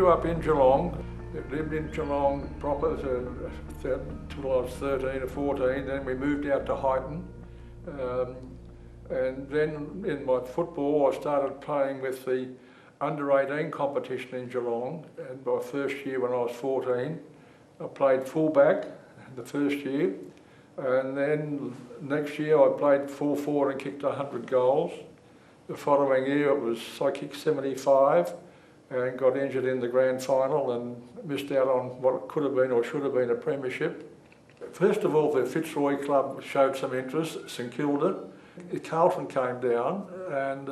grew up in Geelong. Lived in Geelong proper until I was 13 or 14. Then we moved out to Highton. And then in my football, I started playing with the under-18 competition in Geelong. And my first year when I was 14, I played fullback the first year. And then next year I played full forward and kicked 100 goals. The following year I kicked 75 and got injured in the grand final and missed out on what could have been or should have been a premiership. First of all, the Fitzroy club showed some interest, St Kilda. Carlton came down and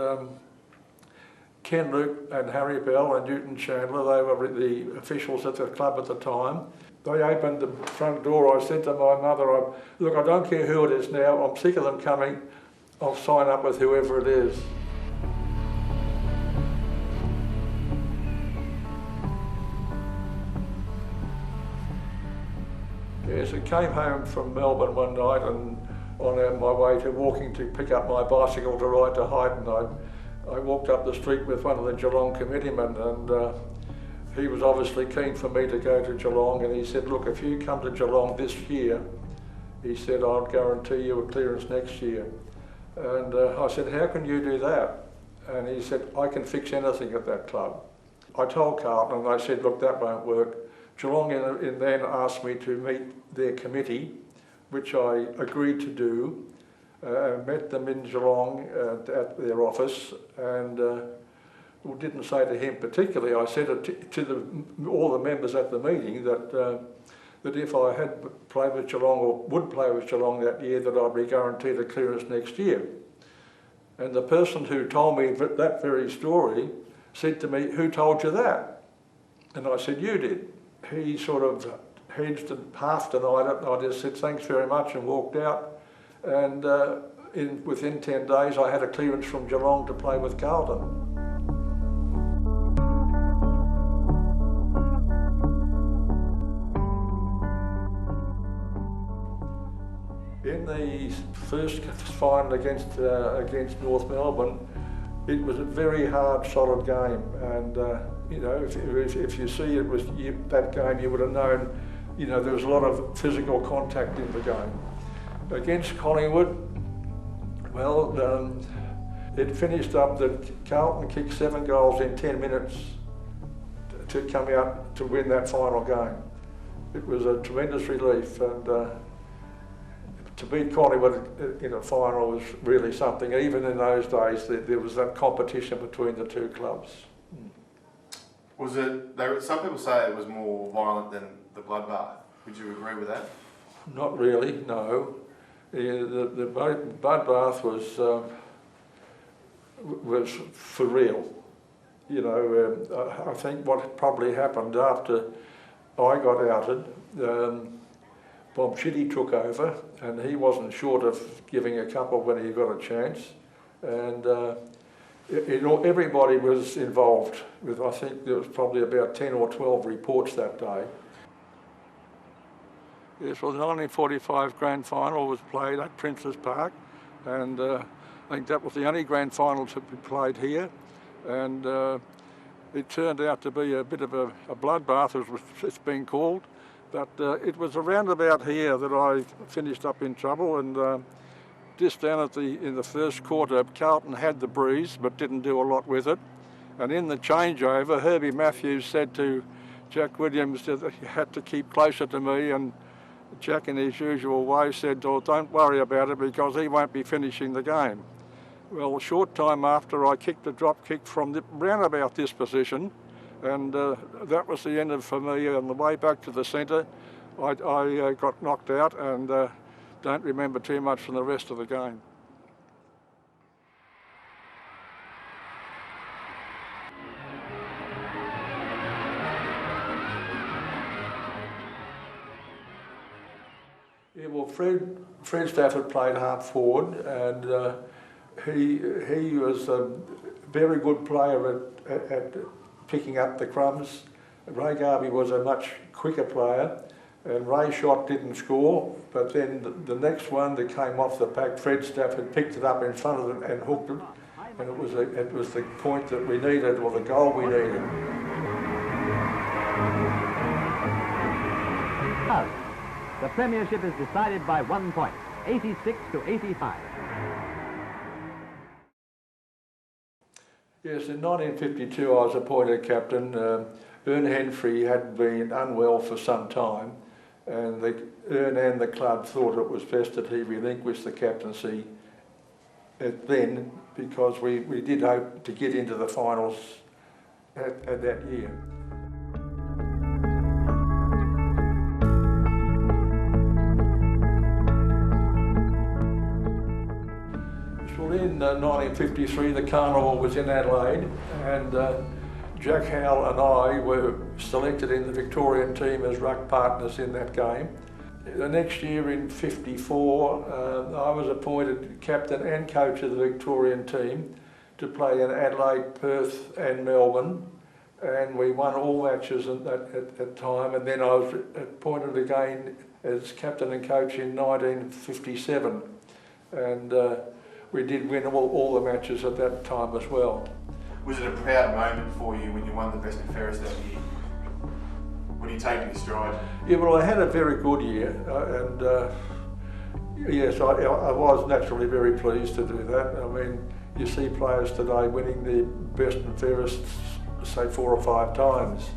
Ken Luke and Harry Bell and Newton Chandler, they were the officials at the club at the time. They opened the front door. I said to my mother, look, I don't care who it is now, I'm sick of them coming, I'll sign up with whoever it is. Yes, I came home from Melbourne one night and on my way to walking to pick up my bicycle to ride to Highton, I walked up the street with one of the Geelong committeemen and he was obviously keen for me to go to Geelong, and he said, look, if you come to Geelong this year, he said, I'll guarantee you a clearance next year. And I said, how can you do that? And he said, I can fix anything at that club. I told Carlton and they said, look, that won't work. Geelong in then asked me to meet their committee, which I agreed to do. Met them in Geelong at their office and didn't say to him particularly, I said it to all the members at the meeting that if I had played with Geelong or would play with Geelong that year, that I'd be guaranteed a clearance next year. And the person who told me that very story said to me, who told you that? And I said, you did. He sort of hedged and half denied it, and I just said thanks very much and walked out. And within 10 days I had a clearance from Geelong to play with Carlton. In the first final against North Melbourne, it was a very hard, solid game, and you know, if you see it was that game, you would have known, you know, there was a lot of physical contact in the game. Against Collingwood, well, it finished up that Carlton kicked 7 goals in 10 minutes to come out to win that final game. It was a tremendous relief, and to beat Collingwood in a final was really something. Even in those days, there was that competition between the two clubs. Was it? Some people say it was more violent than the bloodbath. Would you agree with that? Not really, no. The bloodbath was for real. You know, I think what probably happened after I got outed, Bob Chitty took over, and he wasn't short of giving a couple when he got a chance, and everybody was involved. With, I think there was probably about 10 or 12 reports that day. Yes, well, the 1945 grand final was played at Princes Park, and I think that was the only grand final to be played here, and it turned out to be a bit of a bloodbath, as it's been called. But it was around about here that I finished up in trouble, and just down in the first quarter, Carlton had the breeze but didn't do a lot with it. And in the changeover, Herbie Matthews said to Jack Williams that he had to keep closer to me, and Jack, in his usual way, said, oh, don't worry about it because he won't be finishing the game. Well, a short time after, I kicked a drop kick from round about this position, and that was the end for me. On the way back to the centre, I got knocked out and don't remember too much from the rest of the game. Yeah, well, Fred Stafford played half forward, and he was a very good player at picking up the crumbs. Ray Garvey was a much quicker player, and Ray Shott didn't score, but then the next one that came off the pack, Fred Stafford picked it up in front of them and hooked it, and it was the point that we needed, or the goal we needed. The premiership is decided by 1 point, 86 to 85. Yes, in 1952 I was appointed captain. Ern Henfrey had been unwell for some time, and Ern and the club thought it was best that he relinquish the captaincy then, because we did hope to get into the finals at that year. Well, in 1953 the carnival was in Adelaide, and Jack Howell and I were selected in the Victorian team as ruck partners in that game. The next year in '54 I was appointed captain and coach of the Victorian team to play in Adelaide, Perth and Melbourne, and we won all matches at that time, and then I was appointed again as captain and coach in 1957, and we did win all the matches at that time as well. Was it a proud moment for you when you won the best and fairest that year? When you take it in stride? Yeah, well, I had a very good year, and yes, I was naturally very pleased to do that. I mean, you see players today winning the best and fairest, say 4 or 5 times.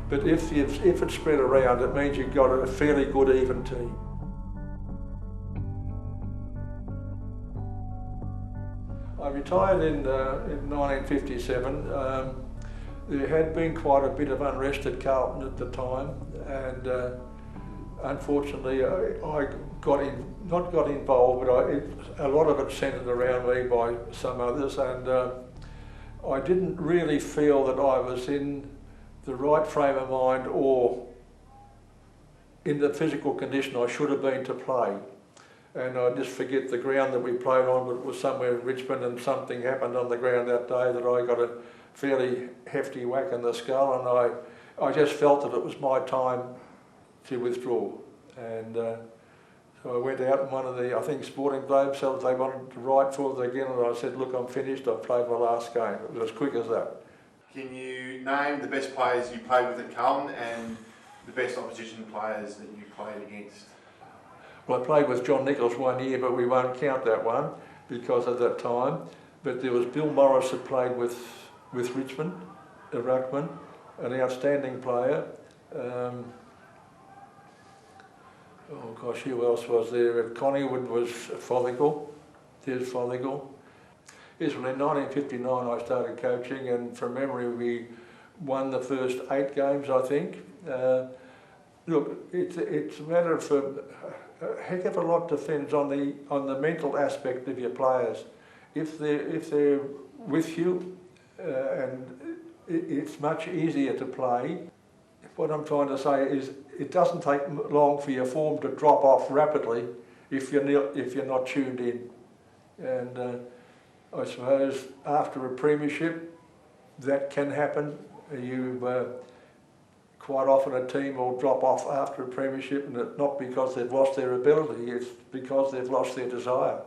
But if it's spread around, it means you've got a fairly good even team. I retired in 1957. There had been quite a bit of unrest at Carlton at the time, and unfortunately I not got involved, but a lot of it centred around me by some others, and I didn't really feel that I was in the right frame of mind or in the physical condition I should have been to play. And I just forget the ground that we played on, but it was somewhere in Richmond, and something happened on the ground that day that I got a fairly hefty whack in the skull, and I just felt that it was my time to withdraw. And so I went out, and one of the, I think, Sporting Globes said they wanted to write for us again, and I said, look, I'm finished, I've played my last game. It was as quick as that. Can you name the best players you played with at Carlton and the best opposition players that you played against? Well, I played with John Nichols 1 year, but we won't count that one because of that time. But there was Bill Morris that played with Richmond, a ruckman, an outstanding player. Oh gosh, who else was there? At Collingwood was Fothergill. There's Fothergill. Yes, well, in 1959 I started coaching, and from memory we won the first 8 games, I think. Look, it's a matter of a heck of a lot depends on the mental aspect of your players. If they're with you, and it's much easier to play. What I'm trying to say is it doesn't take long for your form to drop off rapidly if you're not tuned in. And I suppose after a premiership that can happen. Quite often a team will drop off after a premiership, and it's not because they've lost their ability, it's because they've lost their desire.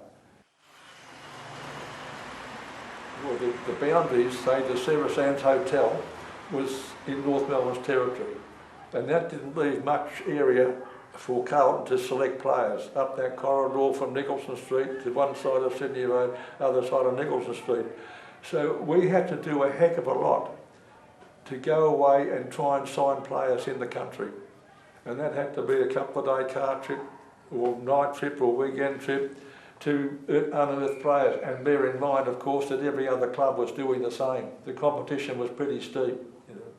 Well, the boundaries, say the Sarah Sands Hotel, was in North Melbourne's territory, and that didn't leave much area for Carlton to select players up that corridor from Nicholson Street to one side of Sydney Road, other side of Nicholson Street. So we had to do a heck of a lot to go away and try and sign players in the country. And that had to be a couple of day car trip or night trip or weekend trip to unearth players. And bear in mind, of course, that every other club was doing the same. The competition was pretty steep. You know.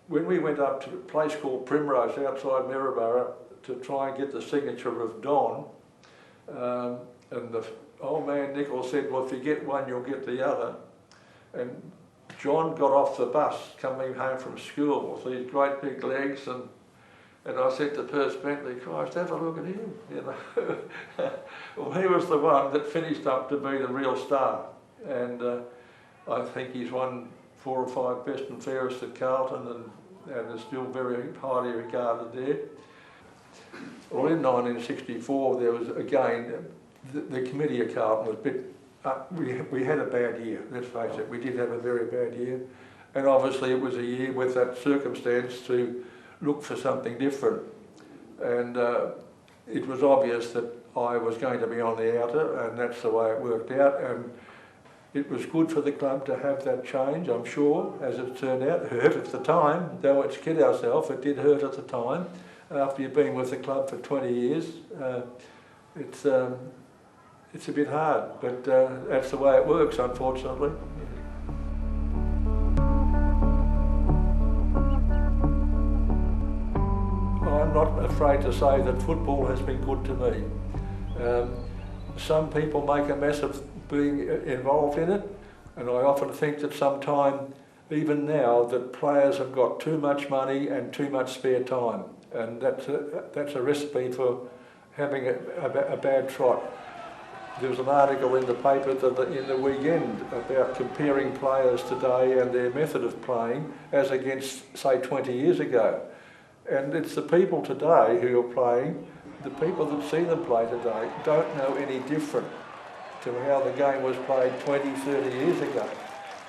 When we went up to a place called Primrose outside Maryborough to try and get the signature of Don, and the old man Nichols said, well, if you get one, you'll get the other. And John got off the bus coming home from school with these great big legs, and I said to Perce Bentley, Christ, have a look at him. You know? Well, he was the one that finished up to be the real star, and I think he's won 4 or 5 best and fairest at Carlton, and is still very highly regarded there. Well, in 1964 there was again the committee at Carlton was a bit. We had a bad year, let's face it, we did have a very bad year, and obviously it was a year with that circumstance to look for something different. and it was obvious that I was going to be on the outer, and that's the way it worked out. And it was good for the club to have that change, I'm sure, as it turned out. It hurt at the time, don't let's kid ourselves, it did hurt at the time. After you've been with the club for 20 years, it's a bit hard, but that's the way it works, unfortunately. I'm not afraid to say that football has been good to me. Some people make a mess of being involved in it, and I often think that sometime, even now, that players have got too much money and too much spare time, and that's a recipe for having a bad trot. There was an article in the paper in the weekend about comparing players today and their method of playing as against, say, 20 years ago. And it's the people today who are playing, the people that see them play today don't know any different to how the game was played 20, 30 years ago.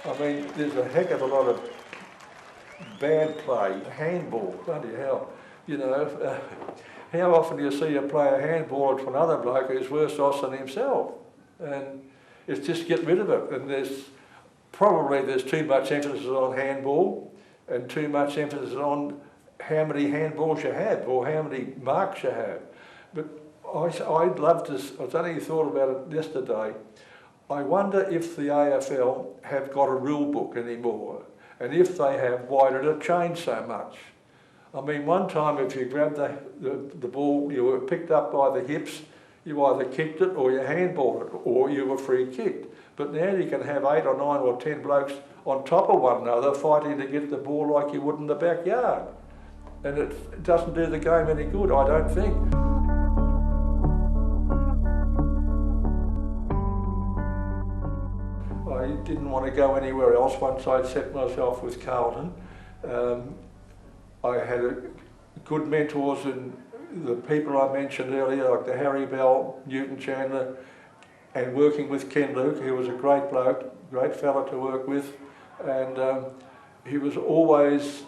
I mean, there's a heck of a lot of bad play, handball, bloody hell. You know, how often do you see a player handball to another bloke who's worse off than himself? And it's just get rid of it. And there's too much emphasis on handball and too much emphasis on how many handballs you have or how many marks you have. But I'd love to, I only thought about it yesterday, I wonder if the AFL have got a rule book anymore, and if they have, why did it change so much? I mean, one time if you grabbed the ball, you were picked up by the hips, you either kicked it or you handballed it, or you were free kicked. But now you can have 8 or 9 or 10 blokes on top of one another fighting to get the ball like you would in the backyard. And it doesn't do the game any good, I don't think. I didn't want to go anywhere else once I'd set myself with Carlton. I had good mentors in the people I mentioned earlier, like the Harry Bell, Newton Chandler, and working with Ken Luke, who was a great bloke, great fella to work with, and he was always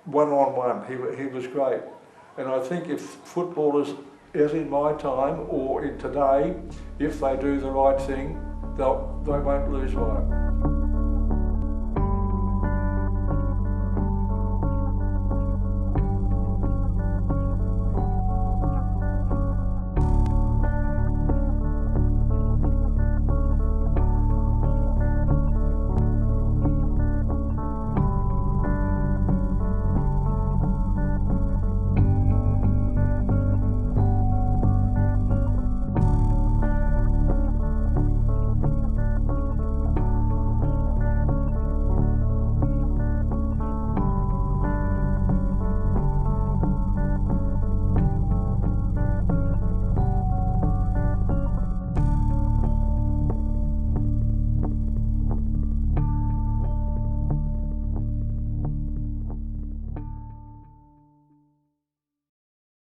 one-on-one. He was great. And I think if footballers, as in my time or in today, if they do the right thing, they won't lose by it.